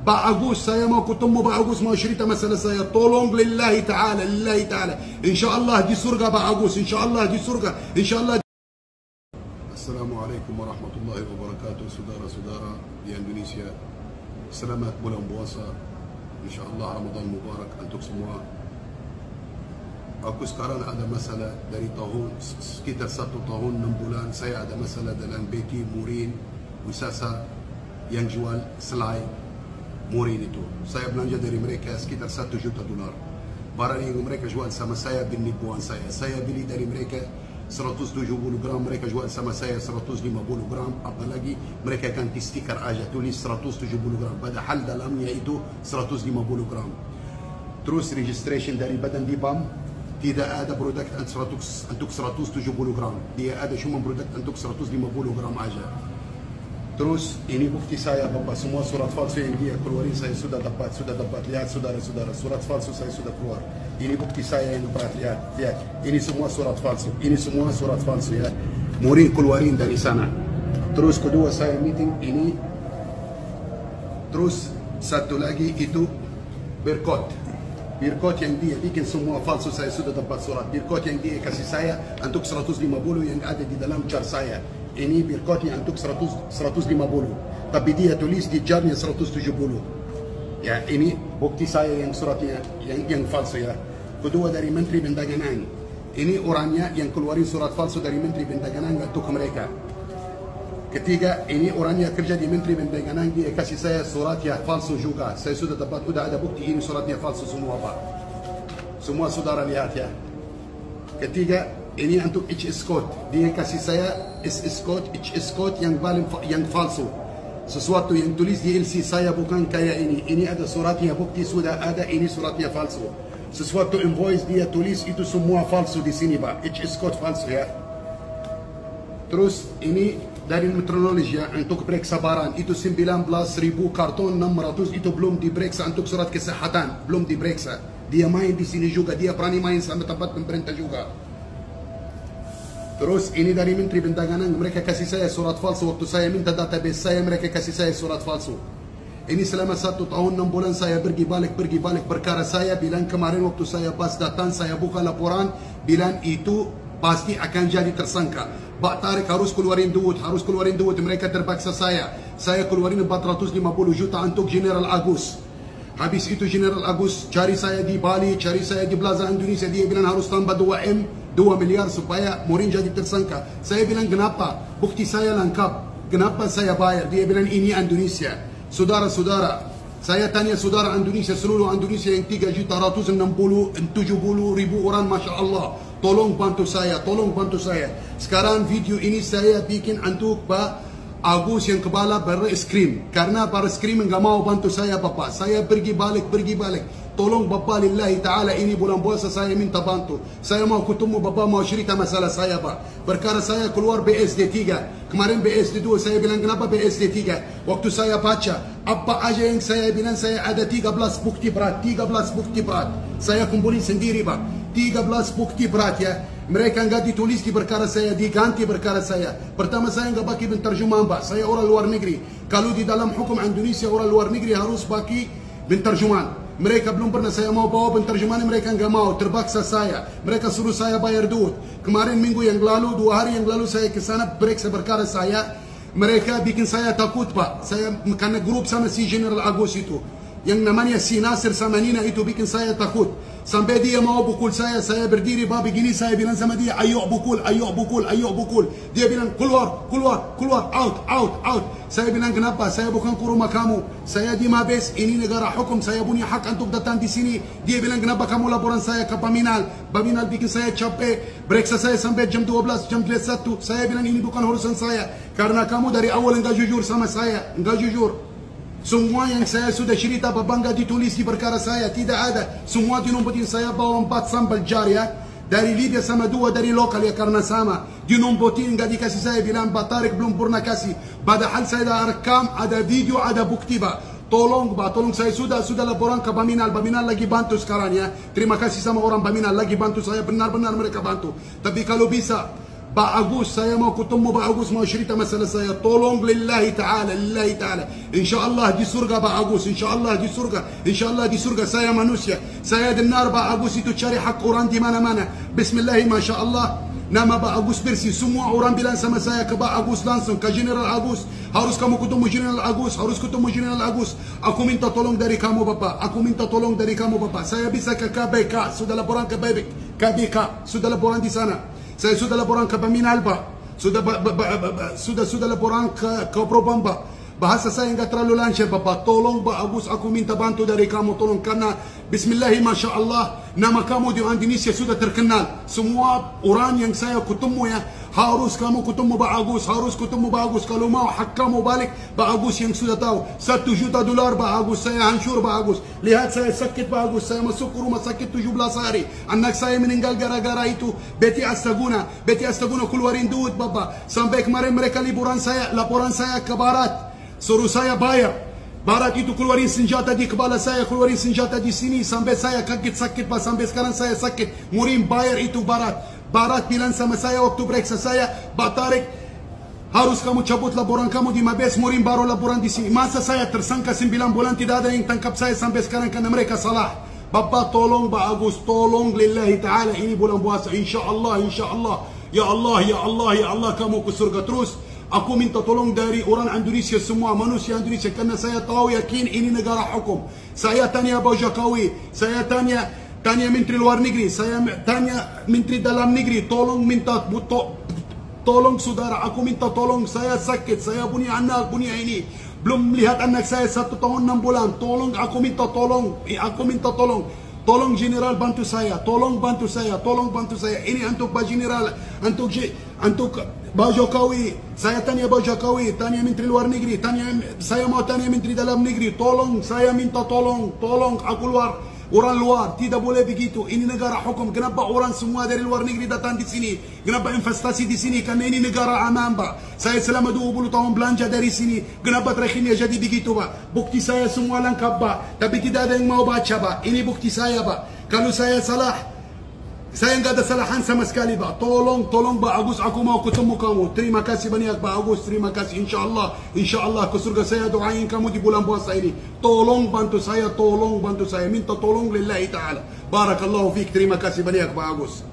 Pak Agus, saya mau ketemu Pak Agus, mau cerita masalah saya. Tolong lillahi ta'ala, lillahi ta'ala. InsyaAllah di surga Pak Agus, InsyaAllah di surga, InsyaAllah. Assalamualaikum warahmatullahi wabarakatuh. Saudara-saudara di Indonesia, selamat bulan puasa. InsyaAllah Ramadan Mubarak untuk semua. Aku sekarang ada masalah dari tahun, sekitar 1 tahun 6 bulan. Saya ada masalah dalam Beti, Murin, Wisasa yang jual selai Murin itu. Saya belanja dari mereka sekitar 1 juta dolar. Barang yang mereka jual sama saya penipuan saya. Saya beli dari mereka 170 gram, mereka jual sama saya 150 gram. Apalagi mereka ganti stiker aja, tulis 170 gram. Padahal dalamnya itu 150 gram. Terus registration dari badan di BAM, tidak ada produk untuk 170 gram. Dia ada cuma produk untuk 150 gram aja. Terus ini bukti saya Bapak, semua surat palsu yang dia keluarin saya sudah dapat. Lihat saudara-saudara, surat palsu saya sudah keluar. Ini bukti saya yang dapat, lihat. Ini semua surat palsu, ini semua surat palsu ya. Murin keluarin dari sana. Terus kedua saya meeting ini. Terus satu lagi itu berkot yang dia bikin semua palsu, saya sudah dapat surat. Berkot yang dia kasih saya untuk 150 yang ada di dalam jar saya. Ini berkotnya untuk 150, tapi dia tulis di jarnya 170. Ya, ini bukti saya yang suratnya yang falsu ya. Kedua dari Menteri Perdagangan. Ini orangnya yang keluarin surat falsu dari Menteri Perdagangan untuk mereka. Ketiga, ini orangnya kerja di Menteri Perdagangan, dia kasih saya suratnya falsu juga. Saya sudah dapat, sudah ada bukti ini suratnya falsu semua Pak. Semua saudara lihat ya. Ketiga, ini untuk HS code. Dia kasih saya SS code, HS code yang falsu. Sesuatu yang tulis di LC saya bukan kayak ini. Ini ada suratnya, bukti sudah ada, ini suratnya falsu. Sesuatu invoice dia tulis itu semua falsu di sini Pak. HS code falsu ya. Terus ini dari meteorologi ya, untuk periksa barang itu 19.000 karton 600 itu belum diperiksa untuk surat kesehatan, belum diperiksa. Dia main di sini juga, dia berani main sama tempat pemerintah juga. Terus ini dari Menteri Perdagangan, mereka kasih saya surat falsu. Waktu saya minta database saya, mereka kasih saya surat falsu. Ini selama 1 tahun 6 bulan saya pergi balik perkara saya. Bilang kemarin waktu saya pas datang, saya buka laporan, bilang itu pasti akan jadi tersangka. Pak Tarik harus keluarin duit, mereka terpaksa saya keluarin 450 juta untuk General Agus. Habis itu General Agus cari saya di Bali, cari saya di Plaza Indonesia. Dia bilang harus tambah 2 miliar supaya Murin jadi tersangka. Saya bilang kenapa? Bukti saya lengkap. Kenapa saya bayar? Dia bilang ini Indonesia. Saudara-saudara, saya tanya saudara Indonesia, seluruh Indonesia yang 3.170.000 orang, Masya Allah. Tolong bantu saya, tolong bantu saya. Sekarang video ini saya bikin untuk Pak Agus yang kepala baris krim. Karena baris krim enggak mau bantu saya Bapak. Saya pergi balik. Tolong Bapak lillahi ta'ala, ini bulan puasa saya minta bantu. Saya mau ketemu Bapak, mau cerita masalah saya Pak. Perkara saya keluar BSD 3. Kemarin BSD 2, saya bilang kenapa BSD 3? Waktu saya baca, apa aja yang saya bilang, saya ada 13 bukti berat. Saya kumpulin sendiri Pak. 13 bukti berat ya. Mereka enggak ditulis di perkara saya, diganti perkara saya. Pertama saya enggak pakai penterjemahan Pak. Saya orang luar negeri. Kalau di dalam hukum Indonesia orang luar negeri harus pakai penterjemahan. Mereka belum pernah saya mau bawa penterjemahan, mereka enggak mau, terpaksa saya. Mereka suruh saya bayar duit. Kemarin minggu yang lalu, 2 hari yang lalu saya ke sana periksa perkara saya. Mereka bikin saya takut Pak. Saya karena grup sama si General Agus itu. Yang namanya si Nasir sama Nina itu bikin saya takut. Sampai dia mau pukul saya berdiri Pak begini, saya bilang sama dia, ayo pukul. Dia bilang keluar, out. Saya bilang kenapa? Saya bukan ke rumah kamu. Saya di Mabes, ini negara hukum, saya punya hak untuk datang di sini. Dia bilang kenapa kamu laporan saya ke Paminal? Paminal bikin saya capek, periksa saya sampai jam 12, jam 1. Saya bilang ini bukan urusan saya. Karena kamu dari awal enggak jujur sama saya, enggak jujur. Semua yang saya sudah cerita Bapak enggak ditulis di perkara saya, tidak ada. Semua dinombotin saya bawa 4 sampel jar ya. Dari Libya sama 2 dari lokal ya, karena sama. Dinombotin enggak dikasih saya, bilang Pak Tarik belum pernah kasih. Padahal saya ada rekam, ada video, ada bukti Pak. Tolong Pak, tolong saya sudah laporan ke Paminal. Paminal lagi bantu sekarang ya. Terima kasih sama orang Paminal lagi bantu saya, benar-benar mereka bantu. Tapi kalau bisa Pak Agus, saya mau ketemu Pak Agus, mau cerita masalah saya. Tolong lillahi ta'ala, lillahi ta'ala. InsyaAllah di surga Pak Agus, InsyaAllah di surga. InsyaAllah di surga. Saya manusia. Saya dengar Pak Agus itu cari hak orang di mana-mana. Bismillah, Masya Allah. Nama Pak Agus bersih. Semua orang bilang sama saya ke Pak Agus langsung, ke General Agus. Harus kamu ketemu General Agus, harus ketemu General Agus. Aku minta tolong dari kamu Bapak. Aku minta tolong dari kamu Bapak. Saya bisa ke KBK, sudah laporan ke KBK, sudah laporan di sana. Saya sudah laporan ke Paminal Pak, sudah laporan ke Propam Pak. Bahasa saya enggak terlalu lancar Bapak. Tolong Pak Agus, aku minta bantu dari kamu, tolong, karena Bismillah, Masya Allah, nama kamu di Indonesia sudah terkenal. Semua orang yang saya ketemu ya, harus kamu ketemu Pak Agus, harus ketemu Pak Agus. Kalau mau hak kamu balik, Pak Agus yang sudah tahu. $1 juta Pak Agus, saya hancur Pak Agus. Lihat saya sakit Pak Agus, saya masuk ke rumah sakit 17 hari. Anak saya meninggal gara-gara itu. Beti Astaguna keluarin duit Bapak. Sampai kemarin mereka laporan saya ke Barat. Suruh saya bayar. Barat itu keluarin senjata di kepala saya, keluarin senjata di sini. Sampai saya kaget sakit Pak, sampai sekarang saya sakit. Murim bayar itu Barat. Barat bilang sama saya waktu periksa saya, Pak Tarik, harus kamu cabut laporan kamu di Mabes. Murim baru laporan di sini. Masa saya tersangka 9 bulan tidak ada yang tangkap saya sampai sekarang karena mereka salah. Bapak tolong Pak Agus, tolong lillahi ta'ala, ini bulan puasa. InsyaAllah, InsyaAllah. Ya Allah, Ya Allah, Ya Allah, kamu ke surga terus. Aku minta tolong dari orang Indonesia semua, manusia Indonesia, karena saya tahu yakin ini negara hukum. Saya tanya Pak Jokowi, saya tanya Menteri Luar Negeri, saya tanya Menteri Dalam Negeri, tolong minta tolong saudara, aku minta tolong, saya sakit, saya punya anak, punya ini. Belum melihat anak saya 1 tahun 6 bulan. Tolong, aku minta tolong, Tolong General bantu saya, tolong bantu saya, tolong bantu saya. Ini untuk Pak General, untuk Pak Jokowi. Saya tanya Pak Jokowi, tanya Menteri Luar Negeri, saya mau tanya Menteri Dalam Negeri. Tolong, saya minta tolong, aku orang luar, tidak boleh begitu. Ini negara hukum. Kenapa orang semua dari luar negeri datang di sini? Kenapa investasi di sini? Karena ini negara aman Pak. Saya selama 20 tahun belanja dari sini. Kenapa terakhirnya jadi begitu Pak? Bukti saya semua lengkap Pak, tapi tidak ada yang mau baca Pak. Ini bukti saya Pak. Kalau saya salah, saya enggak ada kesalahan sama sekali Pak. Tolong Pak Agus, aku mau ketemu kamu. Terima kasih banyak Pak Agus, terima kasih. InsyaAllah ke surga saya doain kamu di bulan puasa ini. Tolong bantu saya, minta tolong lillahi ta'ala. Barakallahu fiik, terima kasih banyak Pak Agus.